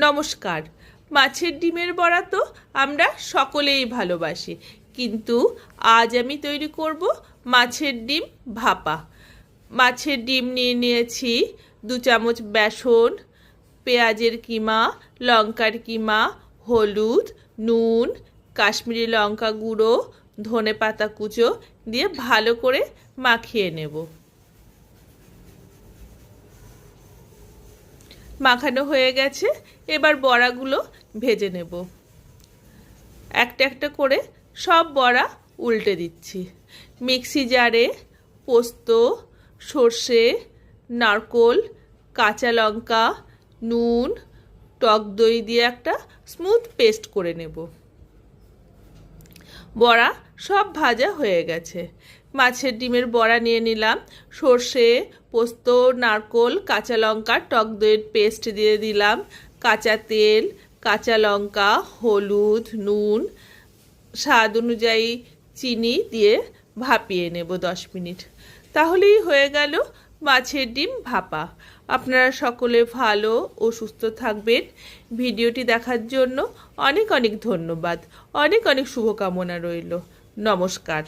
নমস্কার। মাছের ডিমের বড়া তো আমরা সকলেই ভালোবাসি, কিন্তু আজ আমি তৈরি করব মাছের ডিম ভাপা। মাছের ডিম নিয়ে নিয়েছি 2 চামচ বেসন, পেঁয়াজের কিমা, লঙ্কার কিমা, হলুদ, নুন, কাশ্মীরি লঙ্কা গুঁড়ো, ধনেপাতা কুচো দিয়ে ভালো করে মাখিয়ে নেব। মাখানো হয়ে গেছে, এবার বড়াগুলো ভেজে নেব। একটা একটা করে সব বড়া উল্টে দিচ্ছি। মিক্সি জারে পোস্ত, সর্ষে, নারকোল, কাঁচা লঙ্কা, নুন, টক দই দিয়ে একটা স্মুথ পেস্ট করে নেব। বড়া সব ভাজা হয়ে গেছে। মাছের ডিমের বড়া নিয়ে নিলাম। সর্ষে, পোস্ত, নারকোল, কাঁচা লঙ্কা, টক দইয়ের পেস্ট দিয়ে দিলাম, কাঁচা তেল, কাঁচা লঙ্কা, হলুদ, নুন, স্বাদ অনুযায়ী চিনি দিয়ে ভাপিয়ে নেব 10 মিনিট। তাহলেই হয়ে গেল মাছের ডিম ভাপা। আপনারা সকলে ভালো ও সুস্থ থাকবেন। ভিডিওটি দেখার জন্য অনেক অনেক ধন্যবাদ। অনেক অনেক শুভকামনা রইল। নমস্কার।